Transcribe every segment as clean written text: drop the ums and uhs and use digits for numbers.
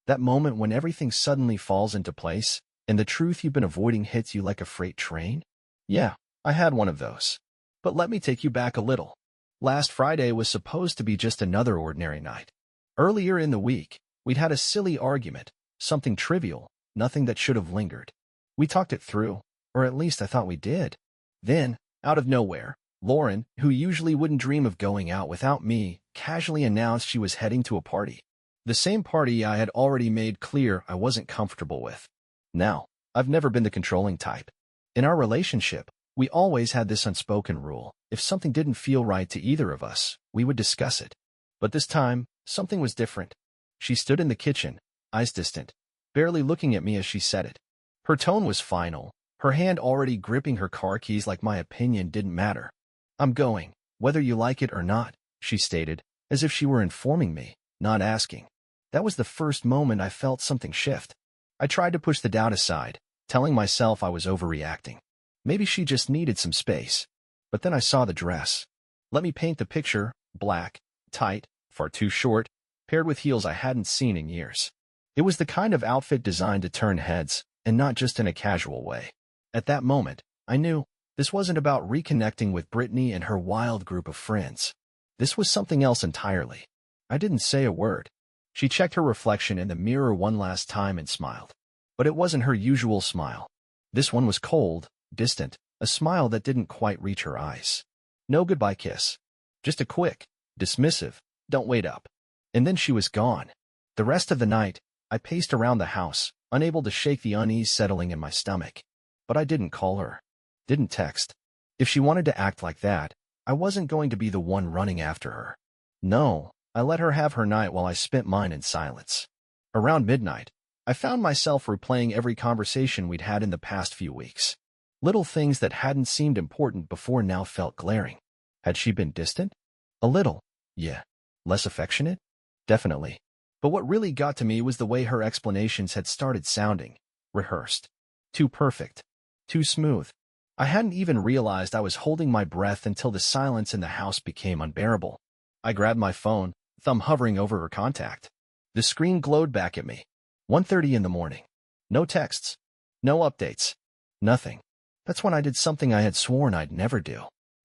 That moment when everything suddenly falls into place, and the truth you've been avoiding hits you like a freight train? Yeah, I had one of those. But let me take you back a little. Last Friday was supposed to be just another ordinary night. Earlier in the week, we'd had a silly argument, something trivial, nothing that should have lingered. We talked it through, or at least I thought we did. Then, out of nowhere, Lauren, who usually wouldn't dream of going out without me, casually announced she was heading to a party. The same party I had already made clear I wasn't comfortable with. Now, I've never been the controlling type. In our relationship, we always had this unspoken rule. If something didn't feel right to either of us, we would discuss it. But this time, something was different. She stood in the kitchen, eyes distant, barely looking at me as she said it. Her tone was final, her hand already gripping her car keys like my opinion didn't matter. "I'm going, whether you like it or not," she stated, as if she were informing me, not asking. That was the first moment I felt something shift. I tried to push the doubt aside, telling myself I was overreacting. Maybe she just needed some space. But then I saw the dress. Let me paint the picture: black, tight, far too short, paired with heels I hadn't seen in years. It was the kind of outfit designed to turn heads, and not just in a casual way. At that moment, I knew this wasn't about reconnecting with Brittany and her wild group of friends. This was something else entirely. I didn't say a word. She checked her reflection in the mirror one last time and smiled. But it wasn't her usual smile. This one was cold, distant, a smile that didn't quite reach her eyes. No goodbye kiss. Just a quick, dismissive, "Don't wait up." And then she was gone. The rest of the night, I paced around the house, unable to shake the unease settling in my stomach. But I didn't call her. Didn't text. If she wanted to act like that, I wasn't going to be the one running after her. No, I let her have her night while I spent mine in silence. Around midnight, I found myself replaying every conversation we'd had in the past few weeks. Little things that hadn't seemed important before now felt glaring. Had she been distant? A little, yeah. Less affectionate? Definitely. But what really got to me was the way her explanations had started sounding. Rehearsed. Too perfect. Too smooth. I hadn't even realized I was holding my breath until the silence in the house became unbearable. I grabbed my phone, thumb hovering over her contact. The screen glowed back at me. 1:30 in the morning. No texts. No updates. Nothing. That's when I did something I had sworn I'd never do.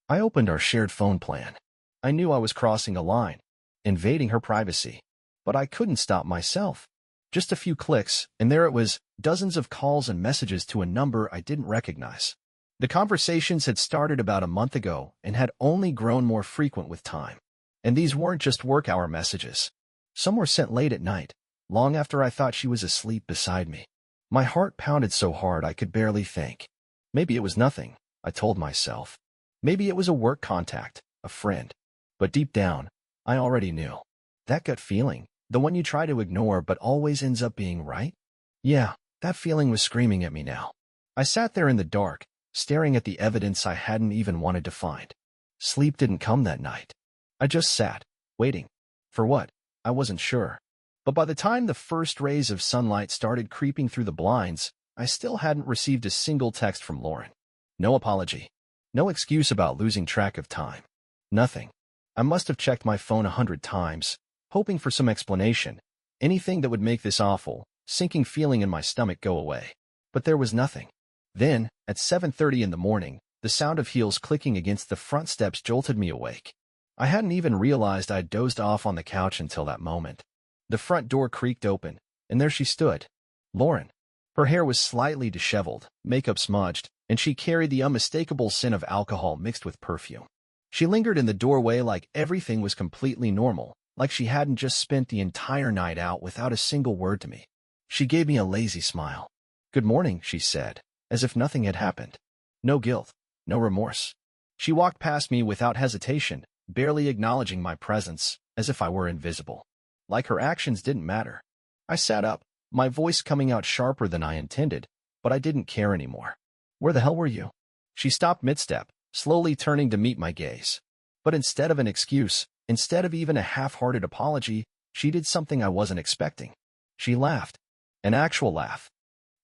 I opened our shared phone plan. I knew I was crossing a line, invading her privacy. But I couldn't stop myself. Just a few clicks, and there it was, dozens of calls and messages to a number I didn't recognize. The conversations had started about a month ago and had only grown more frequent with time. And these weren't just work-hour messages. Some were sent late at night, long after I thought she was asleep beside me. My heart pounded so hard I could barely think. Maybe it was nothing, I told myself. Maybe it was a work contact, a friend. But deep down, I already knew. That gut feeling, the one you try to ignore but always ends up being right? Yeah, that feeling was screaming at me now. I sat there in the dark, staring at the evidence I hadn't even wanted to find. Sleep didn't come that night. I just sat, waiting. For what? I wasn't sure. But by the time the first rays of sunlight started creeping through the blinds, I still hadn't received a single text from Lauren. No apology. No excuse about losing track of time. Nothing. I must have checked my phone 100 times, hoping for some explanation, anything that would make this awful, sinking feeling in my stomach go away. But there was nothing. Then, at 7:30 in the morning, the sound of heels clicking against the front steps jolted me awake. I hadn't even realized I'd dozed off on the couch until that moment. The front door creaked open, and there she stood. Lauren. Her hair was slightly disheveled, makeup smudged, and she carried the unmistakable scent of alcohol mixed with perfume. She lingered in the doorway like everything was completely normal, like she hadn't just spent the entire night out without a single word to me. She gave me a lazy smile. "Good morning," she said, as if nothing had happened. No guilt, no remorse. She walked past me without hesitation, barely acknowledging my presence, as if I were invisible. Like her actions didn't matter. I sat up, my voice coming out sharper than I intended, but I didn't care anymore. "Where the hell were you?" She stopped mid-step, slowly turning to meet my gaze. But instead of an excuse, instead of even a half-hearted apology, she did something I wasn't expecting. She laughed. An actual laugh.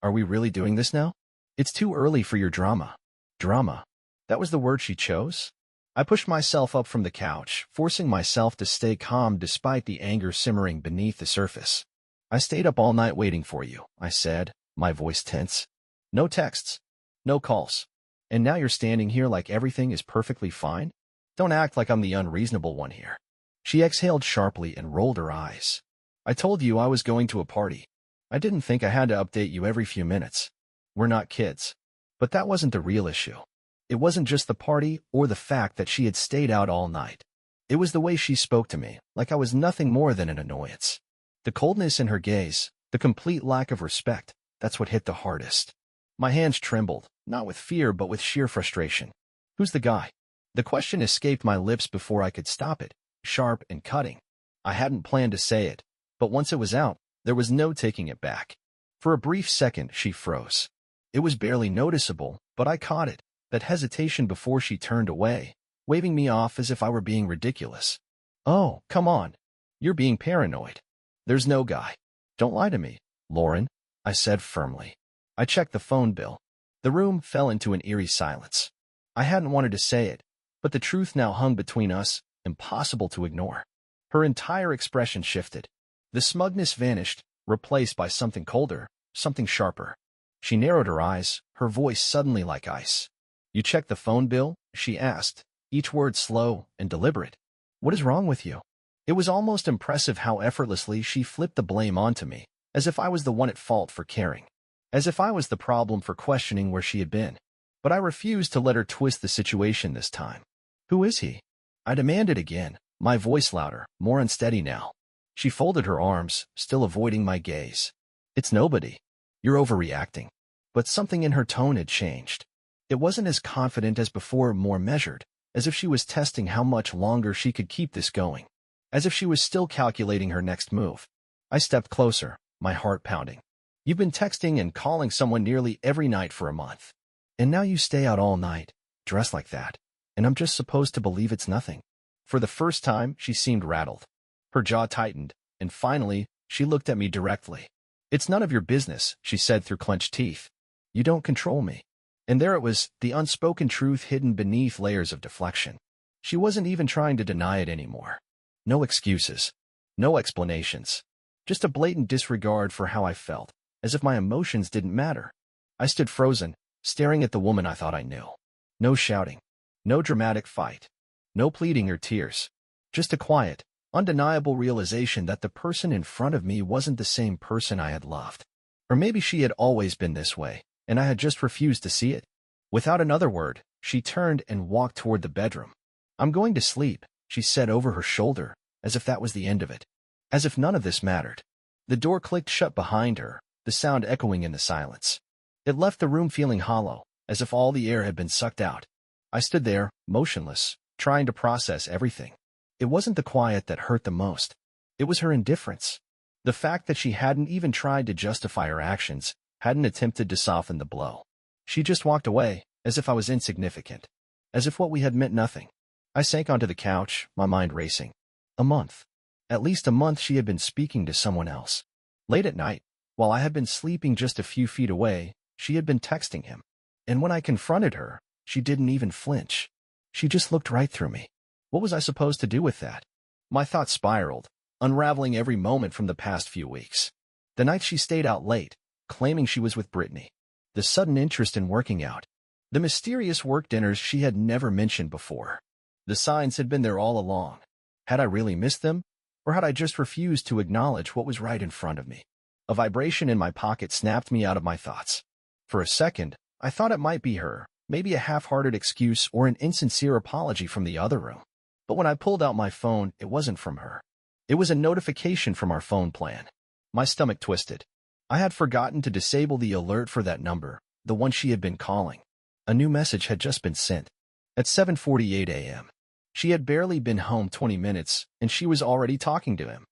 "Are we really doing this now? It's too early for your drama." Drama. That was the word she chose? I pushed myself up from the couch, forcing myself to stay calm despite the anger simmering beneath the surface. I stayed up all night waiting for you, I said, my voice tense. No texts. No calls. And now you're standing here like everything is perfectly fine? Don't act like I'm the unreasonable one here. She exhaled sharply and rolled her eyes. I told you I was going to a party. I didn't think I had to update you every few minutes. We're not kids. But that wasn't the real issue. It wasn't just the party or the fact that she had stayed out all night. It was the way she spoke to me, like I was nothing more than an annoyance. The coldness in her gaze, the complete lack of respect, that's what hit the hardest. My hands trembled, not with fear but with sheer frustration. Who's the guy? The question escaped my lips before I could stop it, sharp and cutting. I hadn't planned to say it, but once it was out, there was no taking it back. For a brief second, she froze. It was barely noticeable, but I caught it, that hesitation before she turned away, waving me off as if I were being ridiculous. Oh, come on. You're being paranoid. There's no guy. Don't lie to me, Lauren, I said firmly. I checked the phone bill. The room fell into an eerie silence. I hadn't wanted to say it, but the truth now hung between us, impossible to ignore. Her entire expression shifted. The smugness vanished, replaced by something colder, something sharper. She narrowed her eyes, her voice suddenly like ice. You checked the phone bill? She asked, each word slow and deliberate. What is wrong with you? It was almost impressive how effortlessly she flipped the blame onto me, as if I was the one at fault for caring. As if I was the problem for questioning where she had been. But I refused to let her twist the situation this time. Who is he? I demanded again, my voice louder, more unsteady now. She folded her arms, still avoiding my gaze. It's nobody. You're overreacting. But something in her tone had changed. It wasn't as confident as before, more measured, as if she was testing how much longer she could keep this going. As if she was still calculating her next move. I stepped closer, my heart pounding. You've been texting and calling someone nearly every night for a month. And now you stay out all night, dressed like that. And I'm just supposed to believe it's nothing. For the first time, she seemed rattled. Her jaw tightened, and finally, she looked at me directly. It's none of your business, she said through clenched teeth. You don't control me. And there it was, the unspoken truth hidden beneath layers of deflection. She wasn't even trying to deny it anymore. No excuses. No explanations. Just a blatant disregard for how I felt, as if my emotions didn't matter. I stood frozen, staring at the woman I thought I knew. No shouting. No dramatic fight. No pleading or tears. Just a quiet, undeniable realization that the person in front of me wasn't the same person I had loved. Or maybe she had always been this way, and I had just refused to see it. Without another word, she turned and walked toward the bedroom. I'm going to sleep, she said over her shoulder, as if that was the end of it. As if none of this mattered. The door clicked shut behind her, the sound echoing in the silence. It left the room feeling hollow, as if all the air had been sucked out. I stood there, motionless, trying to process everything. It wasn't the quiet that hurt the most. It was her indifference. The fact that she hadn't even tried to justify her actions, hadn't attempted to soften the blow. She just walked away, as if I was insignificant. As if what we had meant nothing. I sank onto the couch, my mind racing. A month. At least a month she had been speaking to someone else. Late at night, while I had been sleeping just a few feet away, she had been texting him. And when I confronted her, she didn't even flinch. She just looked right through me. What was I supposed to do with that? My thoughts spiraled, unraveling every moment from the past few weeks. The night she stayed out late, claiming she was with Brittany. The sudden interest in working out. The mysterious work dinners she had never mentioned before. The signs had been there all along. Had I really missed them? Or had I just refused to acknowledge what was right in front of me? A vibration in my pocket snapped me out of my thoughts. For a second, I thought it might be her, maybe a half-hearted excuse or an insincere apology from the other room. But when I pulled out my phone, it wasn't from her. It was a notification from our phone plan. My stomach twisted. I had forgotten to disable the alert for that number, the one she had been calling. A new message had just been sent. At 7:48 a.m. She had barely been home 20 minutes, and she was already talking to him.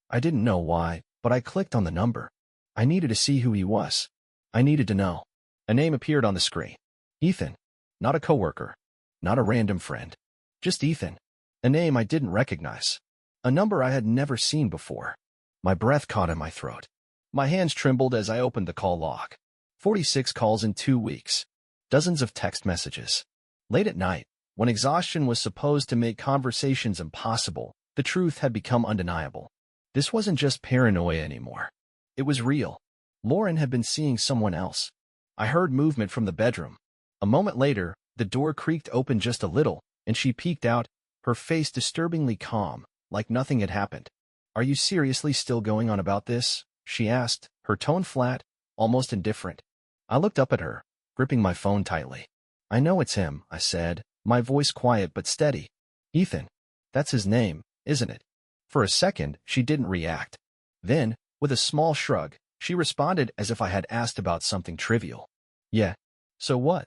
I didn't know why, but I clicked on the number. I needed to see who he was. I needed to know. A name appeared on the screen. Ethan. Not a coworker. Not a random friend. Just Ethan. A name I didn't recognize. A number I had never seen before. My breath caught in my throat. My hands trembled as I opened the call log. 46 calls in 2 weeks. Dozens of text messages. Late at night, when exhaustion was supposed to make conversations impossible, the truth had become undeniable. This wasn't just paranoia anymore. It was real. Lauren had been seeing someone else. I heard movement from the bedroom. A moment later, the door creaked open just a little, and she peeked out, her face disturbingly calm, like nothing had happened. "Are you seriously still going on about this?" she asked, her tone flat, almost indifferent. I looked up at her, gripping my phone tightly. "I know it's him," I said, my voice quiet but steady. "Ethan. That's his name, isn't it?" For a second, she didn't react. Then, with a small shrug, she responded as if I had asked about something trivial. "Yeah. So what?"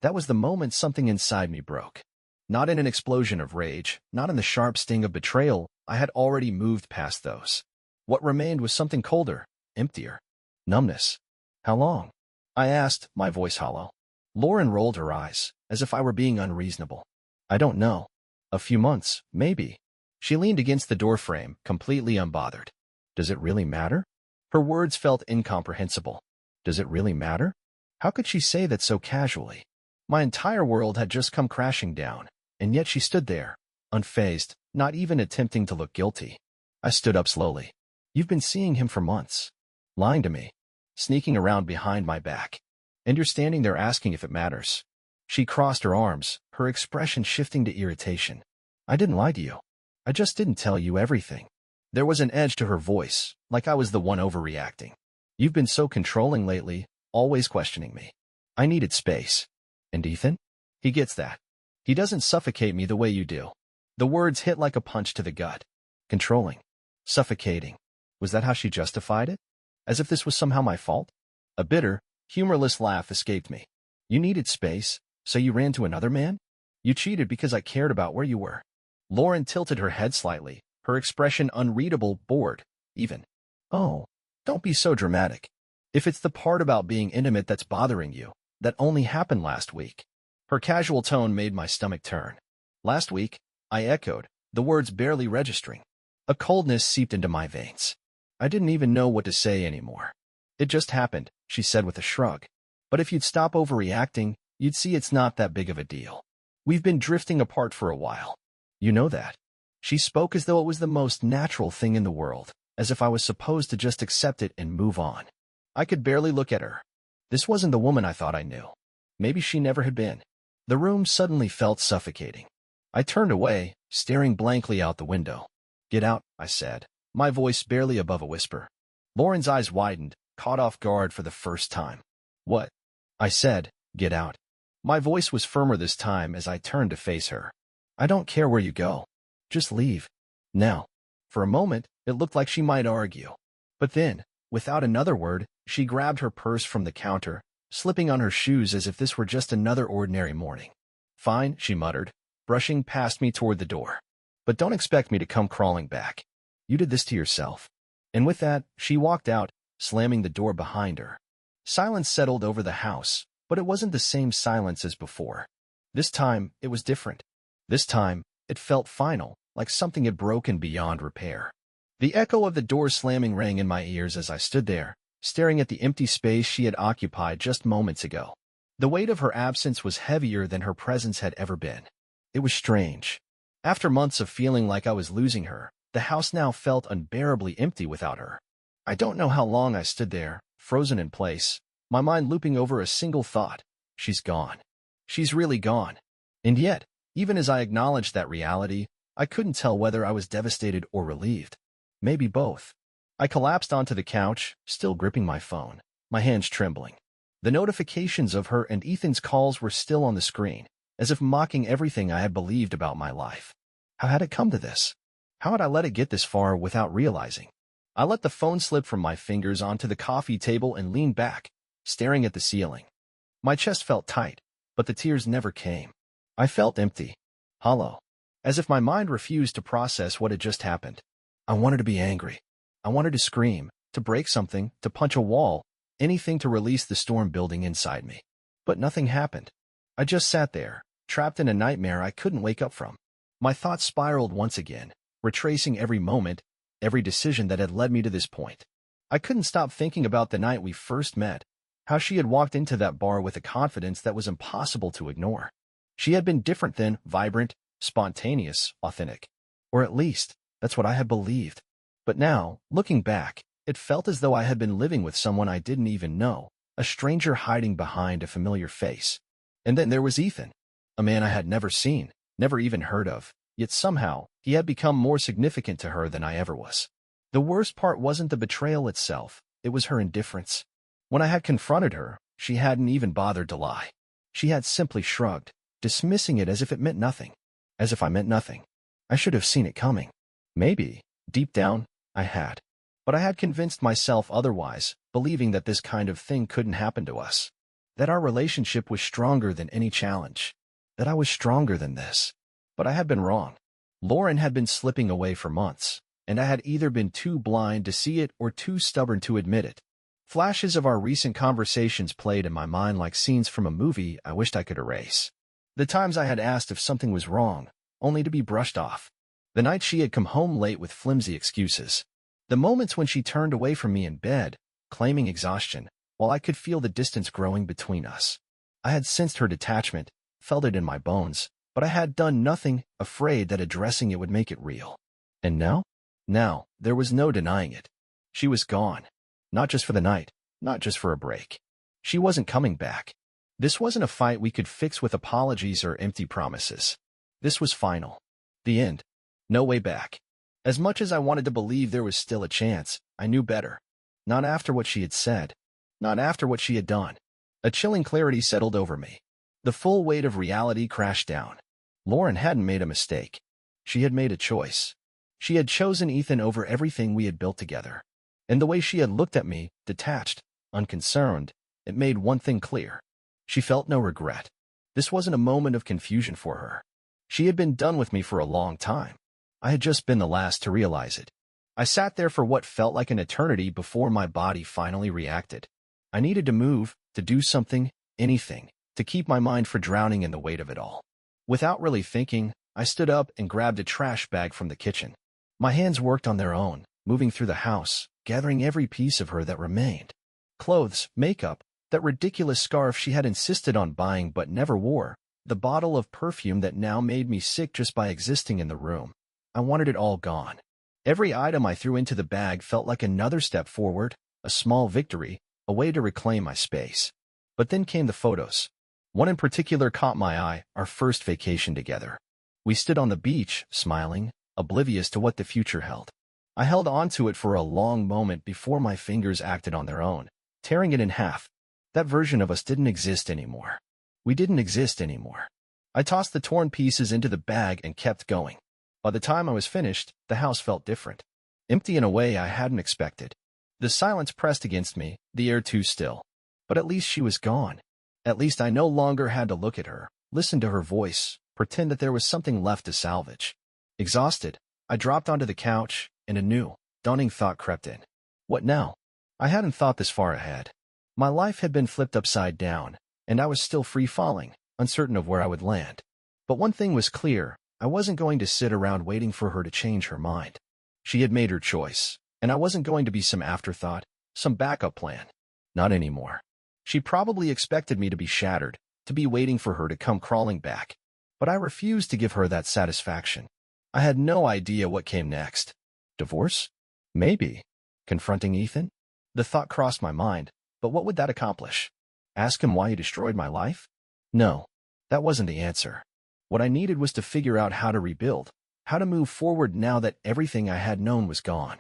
That was the moment something inside me broke. Not in an explosion of rage, not in the sharp sting of betrayal. I had already moved past those. What remained was something colder, emptier. Numbness. "How long?" I asked, my voice hollow. Lauren rolled her eyes, as if I were being unreasonable. "I don't know. A few months, maybe." She leaned against the doorframe, completely unbothered. "Does it really matter?" Her words felt incomprehensible. Does it really matter? How could she say that so casually? My entire world had just come crashing down, and yet she stood there, unfazed, not even attempting to look guilty. I stood up slowly. "You've been seeing him for months. Lying to me. Sneaking around behind my back. And you're standing there asking if it matters." She crossed her arms, her expression shifting to irritation. "I didn't lie to you. I just didn't tell you everything." There was an edge to her voice, like I was the one overreacting. "You've been so controlling lately, always questioning me. I needed space. And Ethan? He gets that. He doesn't suffocate me the way you do." The words hit like a punch to the gut. Controlling. Suffocating. Was that how she justified it? As if this was somehow my fault? A bitter, humorless laugh escaped me. "You needed space, so you ran to another man? You cheated because I cared about where you were." Lauren tilted her head slightly, her expression unreadable, bored, even. "Oh, don't be so dramatic. If it's the part about being intimate that's bothering you, that only happened last week." Her casual tone made my stomach turn. "Last week?" I echoed, the words barely registering. A coldness seeped into my veins. I didn't even know what to say anymore. "It just happened," she said with a shrug. "But if you'd stop overreacting, you'd see it's not that big of a deal. We've been drifting apart for a while. You know that." She spoke as though it was the most natural thing in the world, as if I was supposed to just accept it and move on. I could barely look at her. This wasn't the woman I thought I knew. Maybe she never had been. The room suddenly felt suffocating. I turned away, staring blankly out the window. "Get out," I said, my voice barely above a whisper. Lauren's eyes widened, caught off guard for the first time. "What?" I said, "Get out." My voice was firmer this time as I turned to face her. "I don't care where you go. Just leave. Now." For a moment, it looked like she might argue. But then, without another word, she grabbed her purse from the counter, slipping on her shoes as if this were just another ordinary morning. "Fine," she muttered, brushing past me toward the door. "But don't expect me to come crawling back. You did this to yourself." And with that, she walked out, slamming the door behind her. Silence settled over the house, but it wasn't the same silence as before. This time, it was different. This time, it felt final, like something had broken beyond repair. The echo of the door slamming rang in my ears as I stood there, staring at the empty space she had occupied just moments ago. The weight of her absence was heavier than her presence had ever been. It was strange. After months of feeling like I was losing her, the house now felt unbearably empty without her. I don't know how long I stood there, frozen in place, my mind looping over a single thought. She's gone. She's really gone. And yet, even as I acknowledged that reality, I couldn't tell whether I was devastated or relieved. Maybe both. I collapsed onto the couch, still gripping my phone, my hands trembling. The notifications of her and Ethan's calls were still on the screen, as if mocking everything I had believed about my life. How had it come to this? How had I let it get this far without realizing? I let the phone slip from my fingers onto the coffee table and leaned back, staring at the ceiling. My chest felt tight, but the tears never came. I felt empty, hollow, as if my mind refused to process what had just happened. I wanted to be angry. I wanted to scream, to break something, to punch a wall, anything to release the storm building inside me. But nothing happened. I just sat there, trapped in a nightmare I couldn't wake up from. My thoughts spiraled once again, retracing every moment, every decision that had led me to this point. I couldn't stop thinking about the night we first met, how she had walked into that bar with a confidence that was impossible to ignore. She had been different then, vibrant, spontaneous, authentic. Or at least, that's what I had believed. But now, looking back, It felt as though I had been living with someone I didn't even know, a stranger hiding behind a familiar face. And then there was Ethan, a man I had never seen, never even heard of, yet somehow he had become more significant to her than I ever was. The worst part wasn't the betrayal itself, it was her indifference. When I had confronted her, she hadn't even bothered to lie. She had simply shrugged, dismissing it as if it meant nothing. As if I meant nothing. I should have seen it coming. Maybe, deep down, I had. But I had convinced myself otherwise, believing that this kind of thing couldn't happen to us. That our relationship was stronger than any challenge. That I was stronger than this. But I had been wrong. Lauren had been slipping away for months, and I had either been too blind to see it or too stubborn to admit it. Flashes of our recent conversations played in my mind like scenes from a movie I wished I could erase. The times I had asked if something was wrong, only to be brushed off. The night she had come home late with flimsy excuses. The moments when she turned away from me in bed, claiming exhaustion, while I could feel the distance growing between us. I had sensed her detachment, felt it in my bones, but I had done nothing, afraid that addressing it would make it real. And now? Now, there was no denying it. She was gone. Not just for the night, not just for a break. She wasn't coming back. This wasn't a fight we could fix with apologies or empty promises. This was final. The end. No way back. As much as I wanted to believe there was still a chance, I knew better. Not after what she had said. Not after what she had done. A chilling clarity settled over me. The full weight of reality crashed down. Lauren hadn't made a mistake. She had made a choice. She had chosen Ethan over everything we had built together. And the way she had looked at me, detached, unconcerned, it made one thing clear. She felt no regret. This wasn't a moment of confusion for her. She had been done with me for a long time. I had just been the last to realize it. I sat there for what felt like an eternity before my body finally reacted. I needed to move, to do something, anything, to keep my mind from drowning in the weight of it all. Without really thinking, I stood up and grabbed a trash bag from the kitchen. My hands worked on their own, moving through the house, gathering every piece of her that remained. Clothes, makeup, that ridiculous scarf she had insisted on buying but never wore, the bottle of perfume that now made me sick just by existing in the room. I wanted it all gone. Every item I threw into the bag felt like another step forward, a small victory, a way to reclaim my space. But then came the photos. One in particular caught my eye, our first vacation together. We stood on the beach, smiling, oblivious to what the future held. I held onto it for a long moment before my fingers acted on their own, tearing it in half. That version of us didn't exist anymore. We didn't exist anymore. I tossed the torn pieces into the bag and kept going. By the time I was finished, the house felt different. Empty in a way I hadn't expected. The silence pressed against me, the air too still. But at least she was gone. At least I no longer had to look at her, listen to her voice, pretend that there was something left to salvage. Exhausted, I dropped onto the couch, and a new, daunting thought crept in. What now? I hadn't thought this far ahead. My life had been flipped upside down, and I was still free-falling, uncertain of where I would land. But one thing was clear, I wasn't going to sit around waiting for her to change her mind. She had made her choice, and I wasn't going to be some afterthought, some backup plan. Not anymore. She probably expected me to be shattered, to be waiting for her to come crawling back. But I refused to give her that satisfaction. I had no idea what came next. Divorce? Maybe. Confronting Ethan? The thought crossed my mind, but what would that accomplish? Ask him why he destroyed my life? No, that wasn't the answer. What I needed was to figure out how to rebuild, how to move forward now that everything I had known was gone.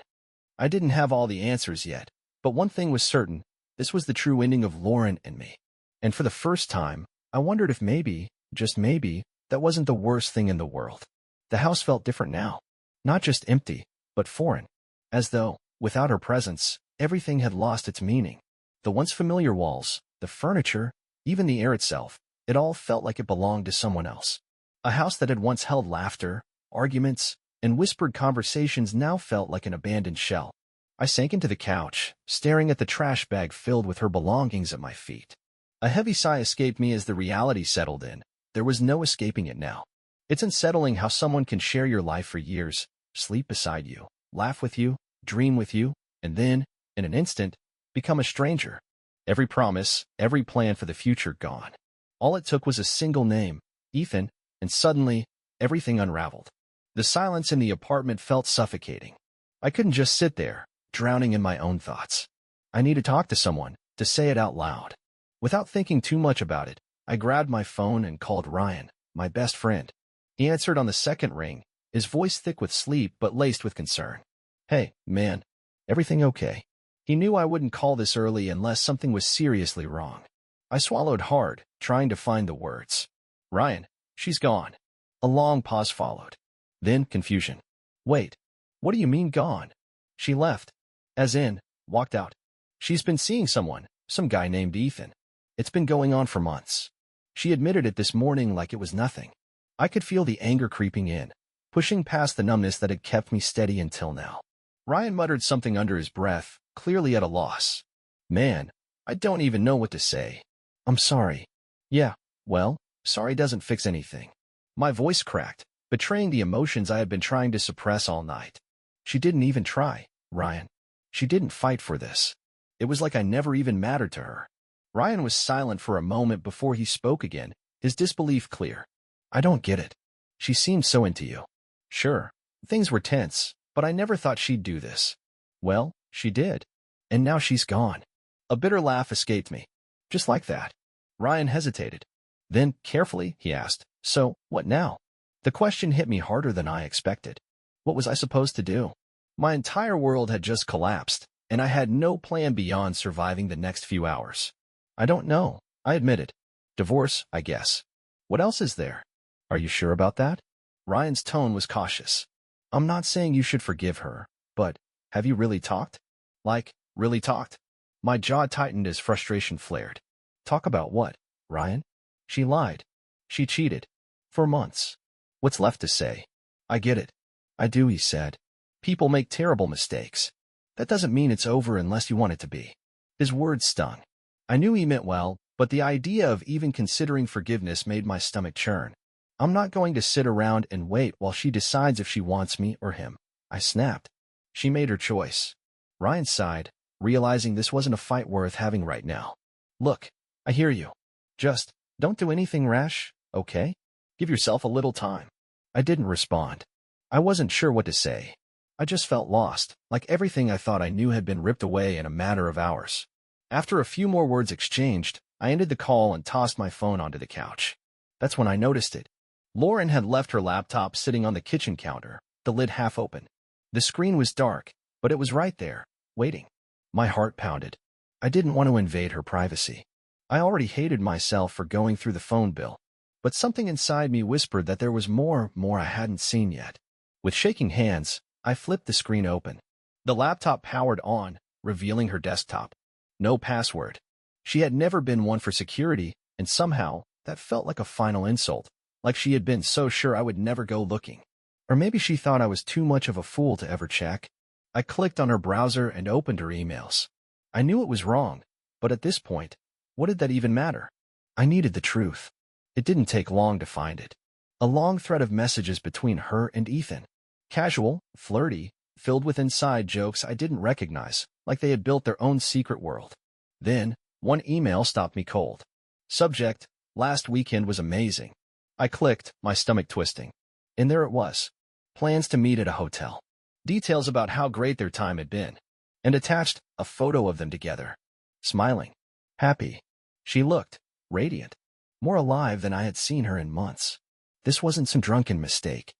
I didn't have all the answers yet, but one thing was certain, this was the true ending of Lauren and me. And for the first time, I wondered if maybe, just maybe, that wasn't the worst thing in the world. The house felt different now. Not just empty, but foreign. As though, without her presence, everything had lost its meaning. The once familiar walls, the furniture, even the air itself, it all felt like it belonged to someone else. A house that had once held laughter, arguments, and whispered conversations now felt like an abandoned shell. I sank into the couch, staring at the trash bag filled with her belongings at my feet. A heavy sigh escaped me as the reality settled in. There was no escaping it now. It's unsettling how someone can share your life for years, sleep beside you, laugh with you, dream with you, and then, in an instant, become a stranger. Every promise, every plan for the future gone. All it took was a single name, Ethan, and suddenly, everything unraveled. The silence in the apartment felt suffocating. I couldn't just sit there, drowning in my own thoughts. I need to talk to someone, to say it out loud. Without thinking too much about it, I grabbed my phone and called Ryan, my best friend. He answered on the second ring, his voice thick with sleep but laced with concern. "Hey, man. Everything okay?" He knew I wouldn't call this early unless something was seriously wrong. I swallowed hard, trying to find the words. "Ryan, she's gone." A long pause followed. Then confusion. "Wait, what do you mean gone?" "She left. As in, walked out. She's been seeing someone, some guy named Ethan. It's been going on for months." She admitted it this morning like it was nothing. I could feel the anger creeping in, pushing past the numbness that had kept me steady until now. Ryan muttered something under his breath, clearly at a loss. "Man, I don't even know what to say." "I'm sorry." "Yeah, well, sorry doesn't fix anything." My voice cracked, betraying the emotions I had been trying to suppress all night. She didn't even try, Ryan. She didn't fight for this. It was like I never even mattered to her. Ryan was silent for a moment before he spoke again, his disbelief clear. "I don't get it. She seemed so into you." "Sure, things were tense, but I never thought she'd do this." "Well, she did. And now she's gone." A bitter laugh escaped me. "Just like that." Ryan hesitated. Then, carefully, he asked, "So, what now?" The question hit me harder than I expected. What was I supposed to do? My entire world had just collapsed, and I had no plan beyond surviving the next few hours. "I don't know," I admitted. "Divorce, I guess. What else is there?" "Are you sure about that?" Ryan's tone was cautious. "I'm not saying you should forgive her, but have you really talked?" "Like, really talked?" My jaw tightened as frustration flared. "Talk about what, Ryan?" "She lied. She cheated. For months." "What's left to say?" "I get it." "I do," he said. "People make terrible mistakes. That doesn't mean it's over unless you want it to be." His words stung. I knew he meant well, but the idea of even considering forgiveness made my stomach churn. "I'm not going to sit around and wait while she decides if she wants me or him," I snapped. "She made her choice." Ryan sighed, realizing this wasn't a fight worth having right now. "Look, I hear you. Just don't do anything rash, okay? Give yourself a little time." I didn't respond. I wasn't sure what to say. I just felt lost, like everything I thought I knew had been ripped away in a matter of hours. After a few more words exchanged, I ended the call and tossed my phone onto the couch. That's when I noticed it. Lauren had left her laptop sitting on the kitchen counter, the lid half open. The screen was dark, but it was right there, waiting. My heart pounded. I didn't want to invade her privacy. I already hated myself for going through the phone bill, but something inside me whispered that there was more I hadn't seen yet. With shaking hands, I flipped the screen open. The laptop powered on, revealing her desktop. No password. She had never been one for security, and somehow, that felt like a final insult, like she had been so sure I would never go looking. Or maybe she thought I was too much of a fool to ever check. I clicked on her browser and opened her emails. I knew it was wrong, but at this point, what did that even matter? I needed the truth. It didn't take long to find it. A long thread of messages between her and Ethan. Casual, flirty, filled with inside jokes I didn't recognize, like they had built their own secret world. Then, one email stopped me cold. Subject: "Last weekend was amazing." I clicked, my stomach twisting. And there it was. Plans to meet at a hotel. Details about how great their time had been. And attached, a photo of them together. Smiling. Happy. She looked radiant. More alive than I had seen her in months. This wasn't some drunken mistake.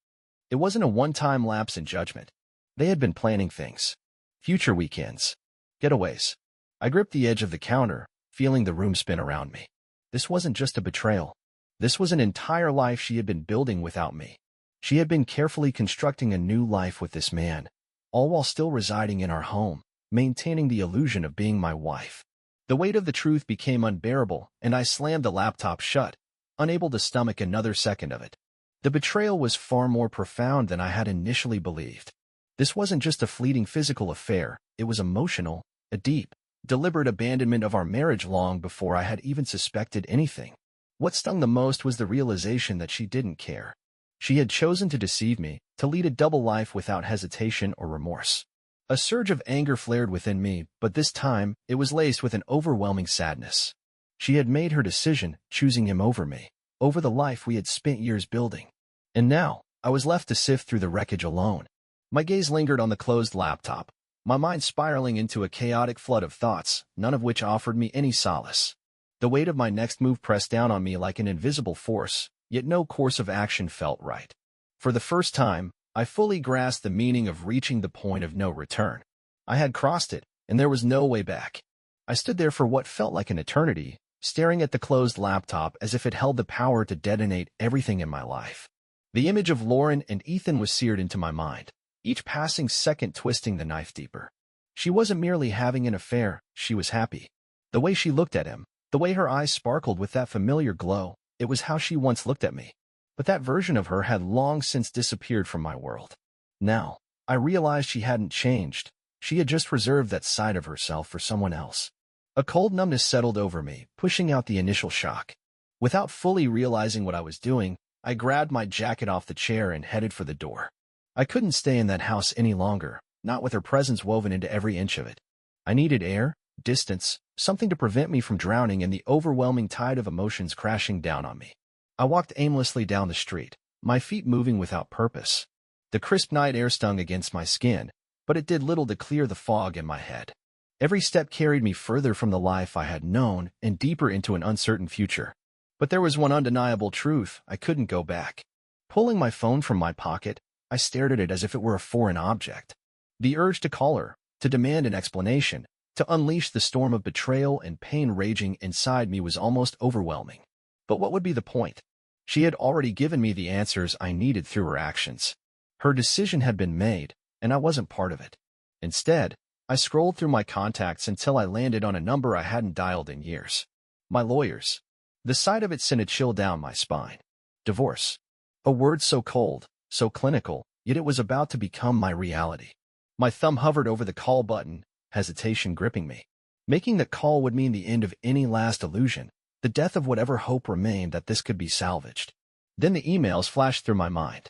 It wasn't a one-time lapse in judgment. They had been planning things. Future weekends. Getaways. I gripped the edge of the counter, feeling the room spin around me. This wasn't just a betrayal. This was an entire life she had been building without me. She had been carefully constructing a new life with this man, all while still residing in our home, maintaining the illusion of being my wife. The weight of the truth became unbearable, and I slammed the laptop shut, unable to stomach another second of it. The betrayal was far more profound than I had initially believed. This wasn't just a fleeting physical affair, it was emotional, a deep, deliberate abandonment of our marriage long before I had even suspected anything. What stung the most was the realization that she didn't care. She had chosen to deceive me, to lead a double life without hesitation or remorse. A surge of anger flared within me, but this time it was laced with an overwhelming sadness. She had made her decision, choosing him over me, over the life we had spent years building. And now, I was left to sift through the wreckage alone. My gaze lingered on the closed laptop, my mind spiraling into a chaotic flood of thoughts, none of which offered me any solace. The weight of my next move pressed down on me like an invisible force, yet no course of action felt right. For the first time, I fully grasped the meaning of reaching the point of no return. I had crossed it, and there was no way back. I stood there for what felt like an eternity, staring at the closed laptop as if it held the power to detonate everything in my life. The image of Lauren and Ethan was seared into my mind, each passing second twisting the knife deeper. She wasn't merely having an affair, she was happy. The way she looked at him, the way her eyes sparkled with that familiar glow, it was how she once looked at me. But that version of her had long since disappeared from my world. Now, I realized she hadn't changed. She had just reserved that side of herself for someone else. A cold numbness settled over me, pushing out the initial shock. Without fully realizing what I was doing, I grabbed my jacket off the chair and headed for the door. I couldn't stay in that house any longer, not with her presence woven into every inch of it. I needed air, distance, something to prevent me from drowning in the overwhelming tide of emotions crashing down on me. I walked aimlessly down the street, my feet moving without purpose. The crisp night air stung against my skin, but it did little to clear the fog in my head. Every step carried me further from the life I had known and deeper into an uncertain future. But there was one undeniable truth: I couldn't go back. Pulling my phone from my pocket, I stared at it as if it were a foreign object. The urge to call her, to demand an explanation, to unleash the storm of betrayal and pain raging inside me was almost overwhelming. But what would be the point? She had already given me the answers I needed through her actions. Her decision had been made, and I wasn't part of it. Instead, I scrolled through my contacts until I landed on a number I hadn't dialed in years. My lawyer's. The sight of it sent a chill down my spine. Divorce. A word so cold, so clinical, yet it was about to become my reality. My thumb hovered over the call button, hesitation gripping me. Making the call would mean the end of any last illusion, the death of whatever hope remained that this could be salvaged. Then the emails flashed through my mind.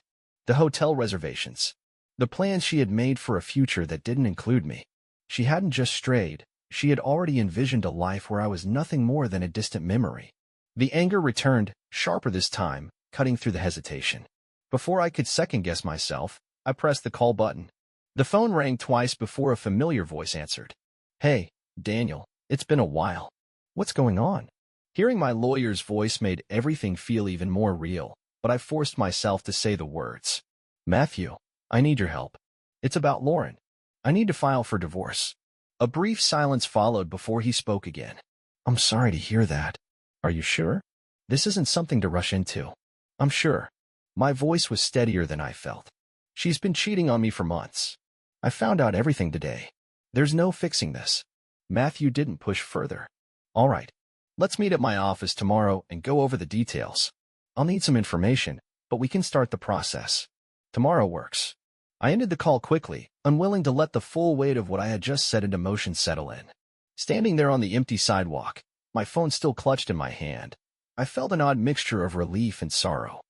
The hotel reservations. The plans she had made for a future that didn't include me. She hadn't just strayed, she had already envisioned a life where I was nothing more than a distant memory. The anger returned, sharper this time, cutting through the hesitation. Before I could second-guess myself, I pressed the call button. The phone rang twice before a familiar voice answered. "Hey, Daniel, it's been a while. What's going on?" Hearing my lawyer's voice made everything feel even more real, but I forced myself to say the words. "Matthew, I need your help. It's about Lauren. I need to file for divorce." A brief silence followed before he spoke again. "I'm sorry to hear that. Are you sure? This isn't something to rush into." "I'm sure." My voice was steadier than I felt. "She's been cheating on me for months. I found out everything today. There's no fixing this." Matthew didn't push further. "All right. Let's meet at my office tomorrow and go over the details. I'll need some information, but we can start the process. Tomorrow works." I ended the call quickly, unwilling to let the full weight of what I had just set into motion settle in. Standing there on the empty sidewalk, my phone still clutched in my hand, I felt an odd mixture of relief and sorrow.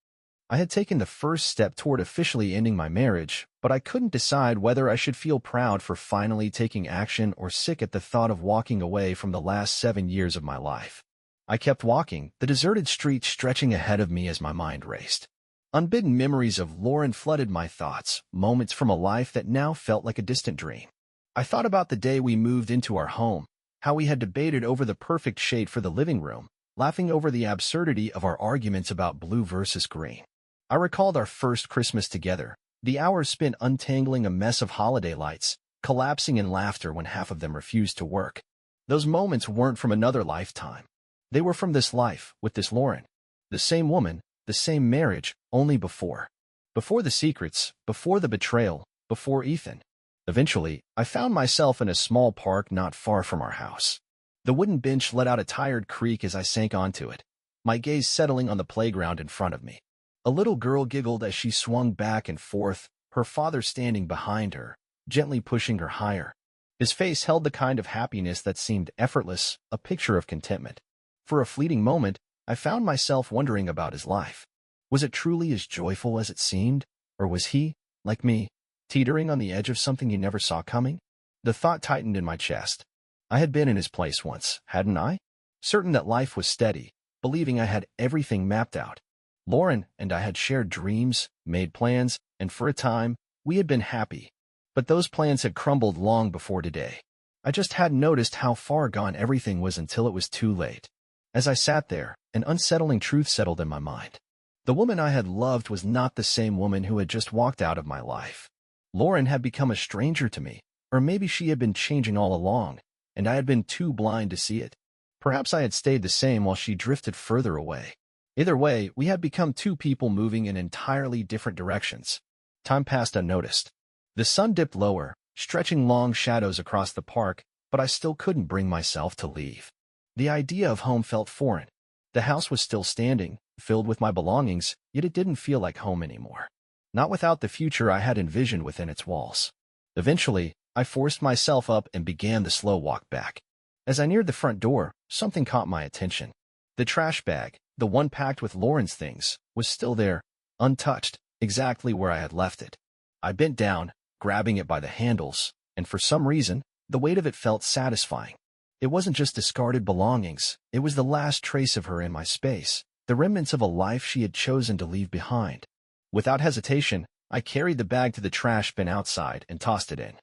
I had taken the first step toward officially ending my marriage, but I couldn't decide whether I should feel proud for finally taking action or sick at the thought of walking away from the last 7 years of my life. I kept walking, the deserted street stretching ahead of me as my mind raced. Unbidden memories of Lauren flooded my thoughts, moments from a life that now felt like a distant dream. I thought about the day we moved into our home, how we had debated over the perfect shade for the living room, laughing over the absurdity of our arguments about blue versus green. I recalled our first Christmas together, the hours spent untangling a mess of holiday lights, collapsing in laughter when half of them refused to work. Those moments weren't from another lifetime. They were from this life, with this Lauren. The same woman, the same marriage, only before. Before the secrets, before the betrayal, before Ethan. Eventually, I found myself in a small park not far from our house. The wooden bench let out a tired creak as I sank onto it, my gaze settling on the playground in front of me. A little girl giggled as she swung back and forth, her father standing behind her, gently pushing her higher. His face held the kind of happiness that seemed effortless, a picture of contentment. For a fleeting moment, I found myself wondering about his life. Was it truly as joyful as it seemed, or was he, like me, teetering on the edge of something he never saw coming? The thought tightened in my chest. I had been in his place once, hadn't I? Certain that life was steady, believing I had everything mapped out. Lauren and I had shared dreams, made plans, and for a time, we had been happy. But those plans had crumbled long before today. I just hadn't noticed how far gone everything was until it was too late. As I sat there, an unsettling truth settled in my mind. The woman I had loved was not the same woman who had just walked out of my life. Lauren had become a stranger to me, or maybe she had been changing all along, and I had been too blind to see it. Perhaps I had stayed the same while she drifted further away. Either way, we had become two people moving in entirely different directions. Time passed unnoticed. The sun dipped lower, stretching long shadows across the park, but I still couldn't bring myself to leave. The idea of home felt foreign. The house was still standing, filled with my belongings, yet it didn't feel like home anymore. Not without the future I had envisioned within its walls. Eventually, I forced myself up and began the slow walk back. As I neared the front door, something caught my attention. The trash bag, the one packed with Lauren's things, was still there, untouched, exactly where I had left it. I bent down, grabbing it by the handles, and for some reason, the weight of it felt satisfying. It wasn't just discarded belongings, it was the last trace of her in my space, the remnants of a life she had chosen to leave behind. Without hesitation, I carried the bag to the trash bin outside and tossed it in.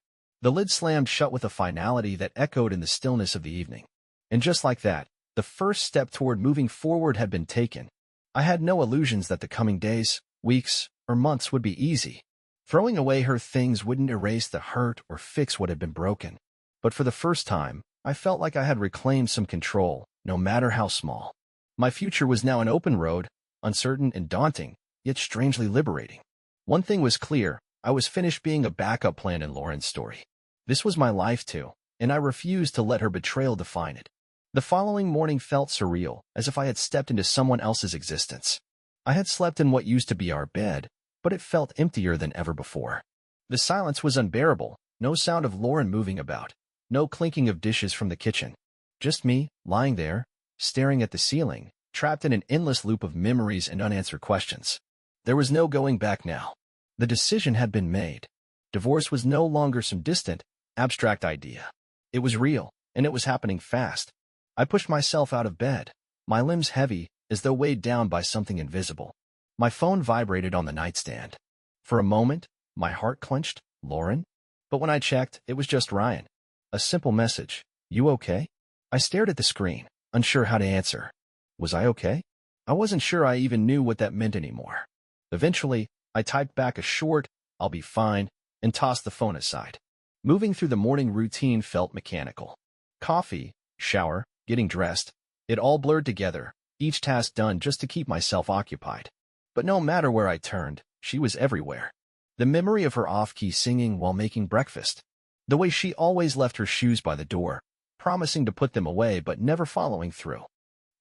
The lid slammed shut with a finality that echoed in the stillness of the evening. And just like that, the first step toward moving forward had been taken. I had no illusions that the coming days, weeks, or months would be easy. Throwing away her things wouldn't erase the hurt or fix what had been broken. But for the first time, I felt like I had reclaimed some control, no matter how small. My future was now an open road, uncertain and daunting, yet strangely liberating. One thing was clear, I was finished being a backup plan in Lauren's story. This was my life too, and I refused to let her betrayal define it. The following morning felt surreal, as if I had stepped into someone else's existence. I had slept in what used to be our bed, but it felt emptier than ever before. The silence was unbearable, no sound of Lauren moving about, no clinking of dishes from the kitchen. Just me, lying there, staring at the ceiling, trapped in an endless loop of memories and unanswered questions. There was no going back now. The decision had been made. Divorce was no longer some distant, abstract idea. It was real, and it was happening fast. I pushed myself out of bed, my limbs heavy, as though weighed down by something invisible. My phone vibrated on the nightstand. For a moment, my heart clenched. Lauren? But when I checked, it was just Ryan. A simple message. You okay? I stared at the screen, unsure how to answer. Was I okay? I wasn't sure I even knew what that meant anymore. Eventually, I typed back a short, "I'll be fine," and tossed the phone aside. Moving through the morning routine felt mechanical. Coffee, shower, getting dressed, it all blurred together, each task done just to keep myself occupied. But no matter where I turned, she was everywhere. The memory of her off-key singing while making breakfast. The way she always left her shoes by the door, promising to put them away but never following through.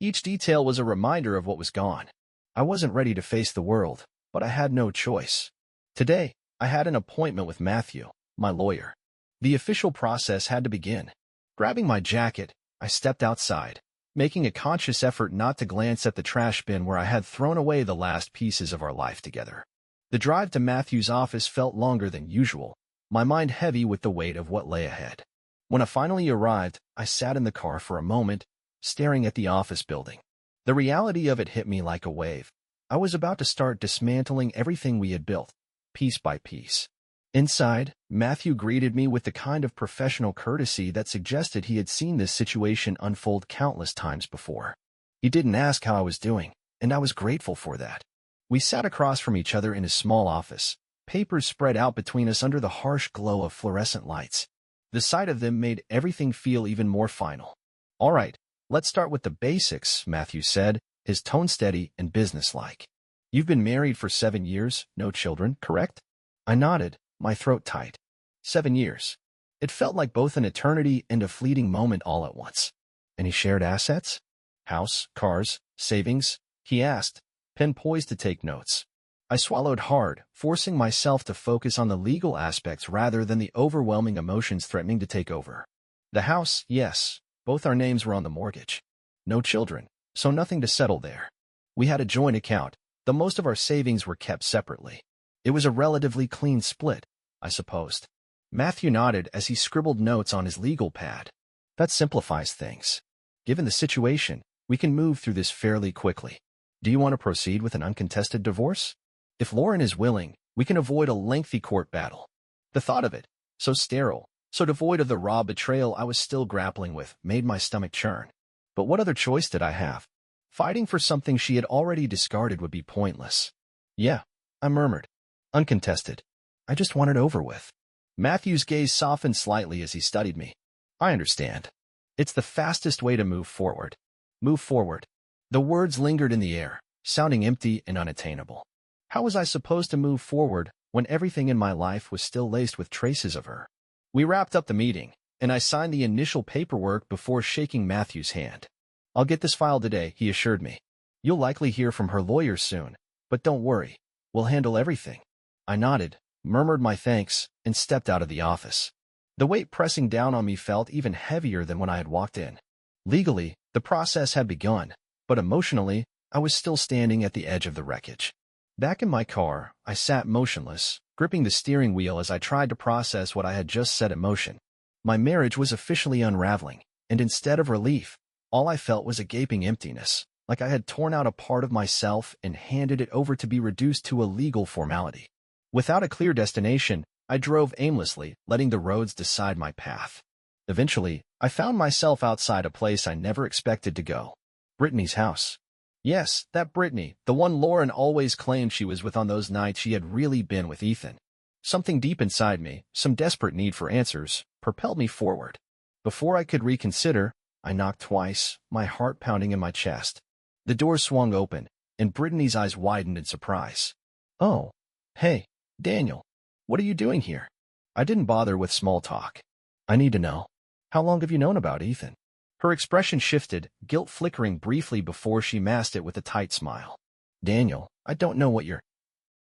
Each detail was a reminder of what was gone. I wasn't ready to face the world, but I had no choice. Today, I had an appointment with Matthew, my lawyer. The official process had to begin. Grabbing my jacket, I stepped outside, making a conscious effort not to glance at the trash bin where I had thrown away the last pieces of our life together. The drive to Matthew's office felt longer than usual, my mind heavy with the weight of what lay ahead. When I finally arrived, I sat in the car for a moment, staring at the office building. The reality of it hit me like a wave. I was about to start dismantling everything we had built, piece by piece. Inside, Matthew greeted me with the kind of professional courtesy that suggested he had seen this situation unfold countless times before. He didn't ask how I was doing, and I was grateful for that. We sat across from each other in his small office, papers spread out between us under the harsh glow of fluorescent lights. The sight of them made everything feel even more final. "All right, let's start with the basics," Matthew said, his tone steady and businesslike. "You've been married for 7 years, no children, correct?" I nodded, my throat tight. 7 years. It felt like both an eternity and a fleeting moment all at once. "Any shared assets? House, cars, savings?" he asked, pen poised to take notes. I swallowed hard, forcing myself to focus on the legal aspects rather than the overwhelming emotions threatening to take over. The house, yes, both our names were on the mortgage. No children, so nothing to settle there. We had a joint account, though most of our savings were kept separately. It was a relatively clean split, I supposed. Matthew nodded as he scribbled notes on his legal pad. "That simplifies things. Given the situation, we can move through this fairly quickly. Do you want to proceed with an uncontested divorce? If Lauren is willing, we can avoid a lengthy court battle." The thought of it, So sterile, so devoid of the raw betrayal I was still grappling with, made my stomach churn. But what other choice did I have? Fighting for something she had already discarded would be pointless. Yeah, I murmured. Uncontested. I just want it over with. Matthew's gaze softened slightly as he studied me. I understand. It's the fastest way to move forward. Move forward. The words lingered in the air, sounding empty and unattainable. How was I supposed to move forward when everything in my life was still laced with traces of her? We wrapped up the meeting, and I signed the initial paperwork before shaking Matthew's hand. I'll get this filed today, he assured me. You'll likely hear from her lawyers soon, but don't worry. We'll handle everything. I nodded, murmured my thanks, and stepped out of the office. The weight pressing down on me felt even heavier than when I had walked in. Legally, the process had begun, but emotionally, I was still standing at the edge of the wreckage. Back in my car, I sat motionless, gripping the steering wheel as I tried to process what I had just set in motion. My marriage was officially unraveling, and instead of relief, all I felt was a gaping emptiness, like I had torn out a part of myself and handed it over to be reduced to a legal formality. Without a clear destination, I drove aimlessly, letting the roads decide my path. Eventually, I found myself outside a place I never expected to go. Brittany's house. Yes, that Brittany, the one Lauren always claimed she was with on those nights she had really been with Ethan. Something deep inside me, some desperate need for answers, propelled me forward. Before I could reconsider, I knocked twice, my heart pounding in my chest. The door swung open, and Brittany's eyes widened in surprise. Oh, hey, Daniel. What are you doing here? I didn't bother with small talk. I need to know. How long have you known about Ethan? Her expression shifted, guilt flickering briefly before she masked it with a tight smile. Daniel, I don't know what you're...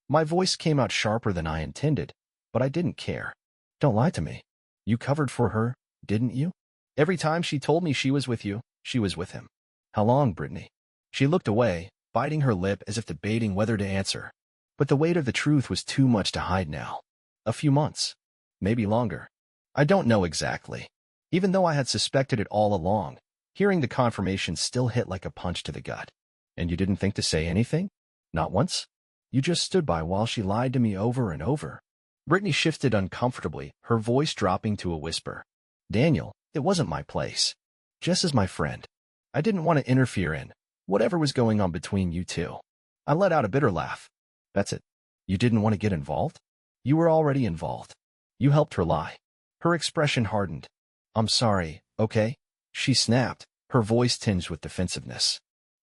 My voice came out sharper than I intended, but I didn't care. Don't lie to me. You covered for her, didn't you? Every time she told me she was with you, she was with him. How long, Brittany? She looked away, biting her lip as if debating whether to answer. But the weight of the truth was too much to hide now. A few months. Maybe longer. I don't know exactly. Even though I had suspected it all along, hearing the confirmation still hit like a punch to the gut. And you didn't think to say anything? Not once? You just stood by while she lied to me over and over. Brittany shifted uncomfortably, her voice dropping to a whisper. Daniel, it wasn't my place. Jess is my friend. I didn't want to interfere in whatever was going on between you two. I let out a bitter laugh. That's it. You didn't want to get involved? You were already involved. You helped her lie. Her expression hardened. I'm sorry, okay? She snapped, her voice tinged with defensiveness.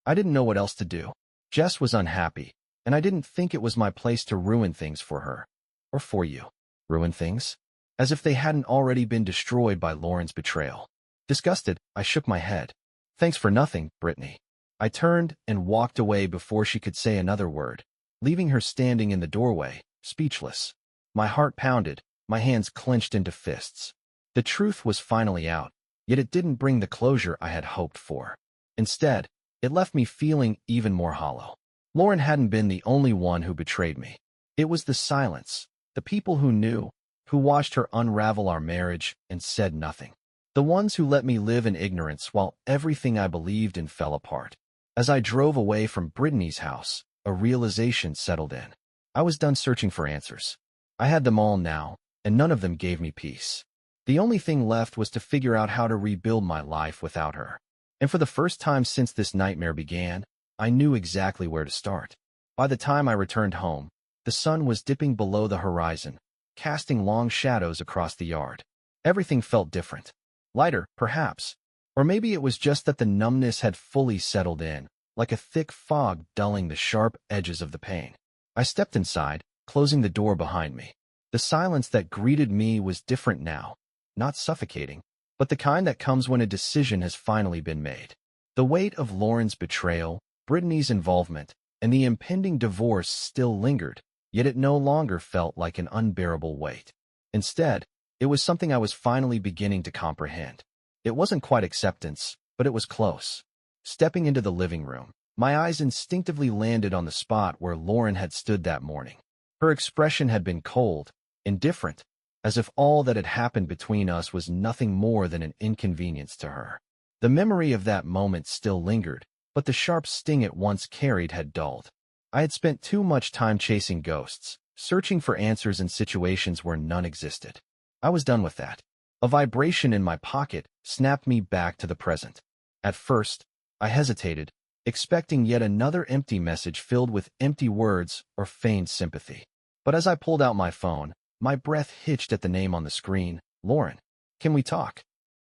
I didn't know what else to do. Jess was unhappy, and I didn't think it was my place to ruin things for her. Or for you. Ruin things? As if they hadn't already been destroyed by Lauren's betrayal. Disgusted, I shook my head. Thanks for nothing, Brittany. I turned and walked away before she could say another word, leaving her standing in the doorway, speechless. My heart pounded, my hands clenched into fists. The truth was finally out, yet it didn't bring the closure I had hoped for. Instead, it left me feeling even more hollow. Lauren hadn't been the only one who betrayed me. It was the silence, the people who knew, who watched her unravel our marriage and said nothing. The ones who let me live in ignorance while everything I believed in fell apart. As I drove away from Brittany's house, a realization settled in. I was done searching for answers. I had them all now, and none of them gave me peace. The only thing left was to figure out how to rebuild my life without her. And for the first time since this nightmare began, I knew exactly where to start. By the time I returned home, the sun was dipping below the horizon, casting long shadows across the yard. Everything felt different. Lighter, perhaps. Or maybe it was just that the numbness had fully settled in, like a thick fog dulling the sharp edges of the pain. I stepped inside, closing the door behind me. The silence that greeted me was different now. Not suffocating, but the kind that comes when a decision has finally been made. The weight of Lauren's betrayal, Brittany's involvement, and the impending divorce still lingered, yet it no longer felt like an unbearable weight. Instead, it was something I was finally beginning to comprehend. It wasn't quite acceptance, but it was close. Stepping into the living room, my eyes instinctively landed on the spot where Lauren had stood that morning. Her expression had been cold, indifferent, as if all that had happened between us was nothing more than an inconvenience to her. The memory of that moment still lingered, but the sharp sting it once carried had dulled. I had spent too much time chasing ghosts, searching for answers in situations where none existed. I was done with that. A vibration in my pocket snapped me back to the present. At first, I hesitated, expecting yet another empty message filled with empty words or feigned sympathy. But as I pulled out my phone, my breath hitched at the name on the screen. Lauren, can we talk?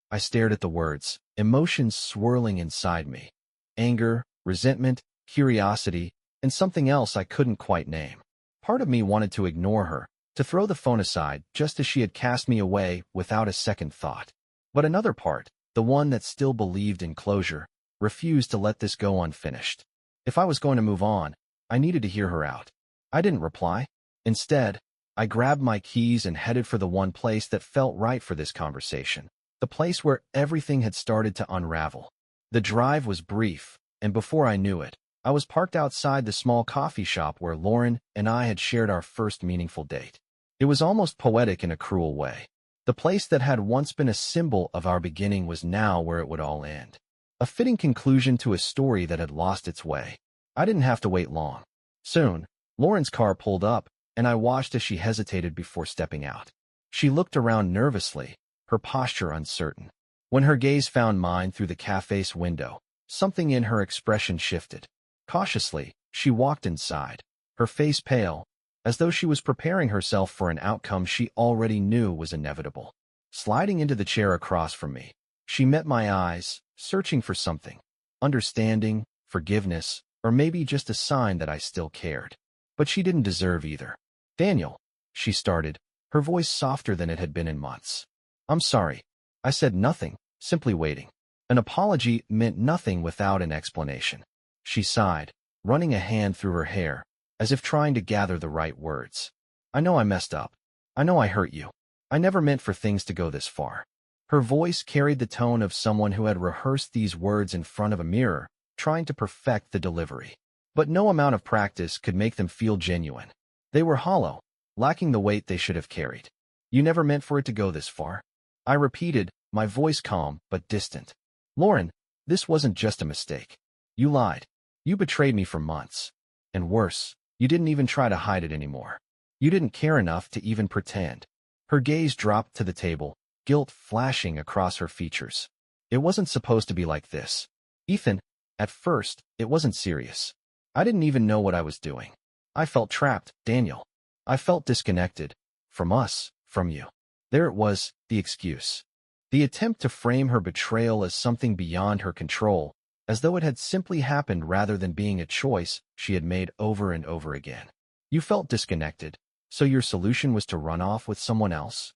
I stared at the words, emotions swirling inside me. Anger, resentment, curiosity, and something else I couldn't quite name. Part of me wanted to ignore her, to throw the phone aside just as she had cast me away without a second thought. But another part, the one that still believed in closure, refused to let this go unfinished. If I was going to move on, I needed to hear her out. I didn't reply. Instead, I grabbed my keys and headed for the one place that felt right for this conversation, the place where everything had started to unravel. The drive was brief, and before I knew it, I was parked outside the small coffee shop where Lauren and I had shared our first meaningful date. It was almost poetic in a cruel way. The place that had once been a symbol of our beginning was now where it would all end. A fitting conclusion to a story that had lost its way. I didn't have to wait long. Soon, Lauren's car pulled up, and I watched as she hesitated before stepping out. She looked around nervously, her posture uncertain. When her gaze found mine through the cafe's window, something in her expression shifted. Cautiously, she walked inside, her face pale, as though she was preparing herself for an outcome she already knew was inevitable. Sliding into the chair across from me, she met my eyes, searching for something. Understanding, forgiveness, or maybe just a sign that I still cared. But she didn't deserve either. Daniel, she started, her voice softer than it had been in months. I'm sorry. I said nothing, simply waiting. An apology meant nothing without an explanation. She sighed, running a hand through her hair, as if trying to gather the right words. I know I messed up. I know I hurt you. I never meant for things to go this far. Her voice carried the tone of someone who had rehearsed these words in front of a mirror, trying to perfect the delivery. But no amount of practice could make them feel genuine. They were hollow, lacking the weight they should have carried. You never meant for it to go this far. I repeated, my voice calm but distant. Lauren, this wasn't just a mistake. You lied. You betrayed me for months. And worse, you didn't even try to hide it anymore. You didn't care enough to even pretend. Her gaze dropped to the table, guilt flashing across her features. It wasn't supposed to be like this. Ethan, at first, it wasn't serious. I didn't even know what I was doing. I felt trapped, Daniel. I felt disconnected. From us, from you. There it was, the excuse. The attempt to frame her betrayal as something beyond her control, as though it had simply happened rather than being a choice she had made over and over again. You felt disconnected, so your solution was to run off with someone else?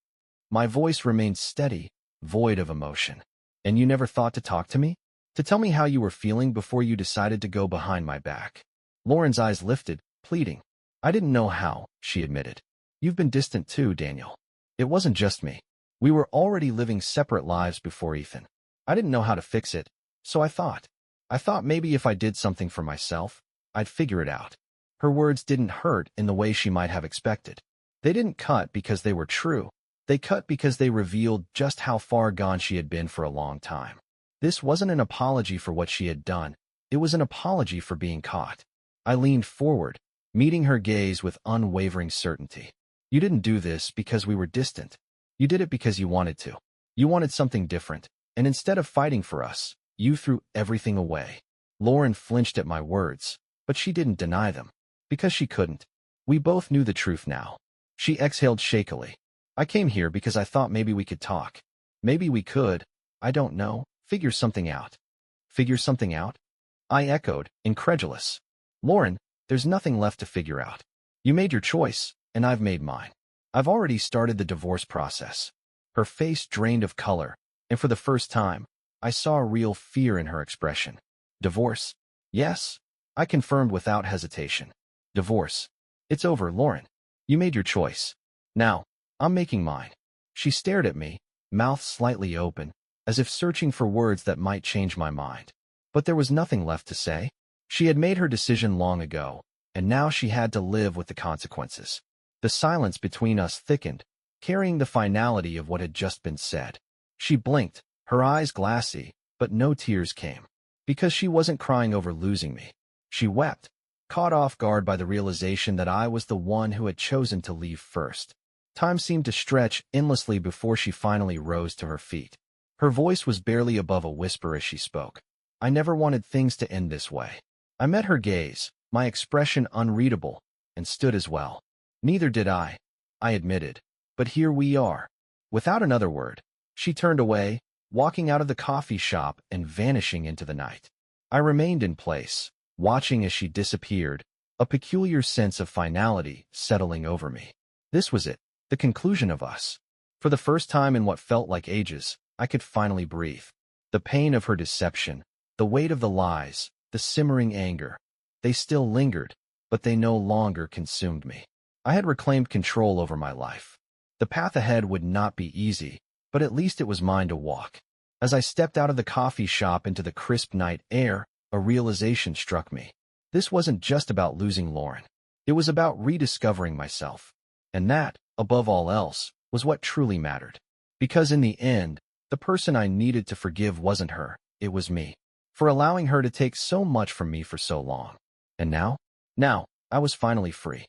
My voice remained steady, void of emotion. And you never thought to talk to me? To tell me how you were feeling before you decided to go behind my back? Lauren's eyes lifted, pleading. I didn't know how, she admitted. You've been distant too, Daniel. It wasn't just me. We were already living separate lives before Ethan. I didn't know how to fix it, so I thought maybe if I did something for myself, I'd figure it out. Her words didn't hurt in the way she might have expected. They didn't cut because they were true. They cut because they revealed just how far gone she had been for a long time. This wasn't an apology for what she had done. It was an apology for being caught. I leaned forward, meeting her gaze with unwavering certainty. You didn't do this because we were distant. You did it because you wanted to. You wanted something different, and instead of fighting for us, you threw everything away. Lauren flinched at my words, but she didn't deny them. Because she couldn't. We both knew the truth now. She exhaled shakily. I came here because I thought maybe we could talk. Maybe we could, I don't know, figure something out. Figure something out? I echoed, incredulous. Lauren, there's nothing left to figure out. You made your choice, and I've made mine. I've already started the divorce process. Her face drained of color, and for the first time, I saw real fear in her expression. Divorce? Yes, I confirmed without hesitation. Divorce. It's over, Lauren. You made your choice. Now, I'm making mine. She stared at me, mouth slightly open, as if searching for words that might change my mind. But there was nothing left to say. She had made her decision long ago, and now she had to live with the consequences. The silence between us thickened, carrying the finality of what had just been said. She blinked, her eyes glassy, but no tears came. Because she wasn't crying over losing me. She wept, caught off guard by the realization that I was the one who had chosen to leave first. Time seemed to stretch endlessly before she finally rose to her feet. Her voice was barely above a whisper as she spoke. I never wanted things to end this way. I met her gaze, my expression unreadable, and stood as well. Neither did I admitted. But here we are. Without another word, she turned away, walking out of the coffee shop and vanishing into the night. I remained in place, watching as she disappeared, a peculiar sense of finality settling over me. This was it, the conclusion of us. For the first time in what felt like ages, I could finally breathe. The pain of her deception, the weight of the lies, the simmering anger, they still lingered, but they no longer consumed me. I had reclaimed control over my life. The path ahead would not be easy, but at least it was mine to walk. As I stepped out of the coffee shop into the crisp night air, a realization struck me. This wasn't just about losing Lauren. It was about rediscovering myself. And that, above all else, was what truly mattered. Because in the end, the person I needed to forgive wasn't her, it was me. For allowing her to take so much from me for so long. And now? Now, I was finally free.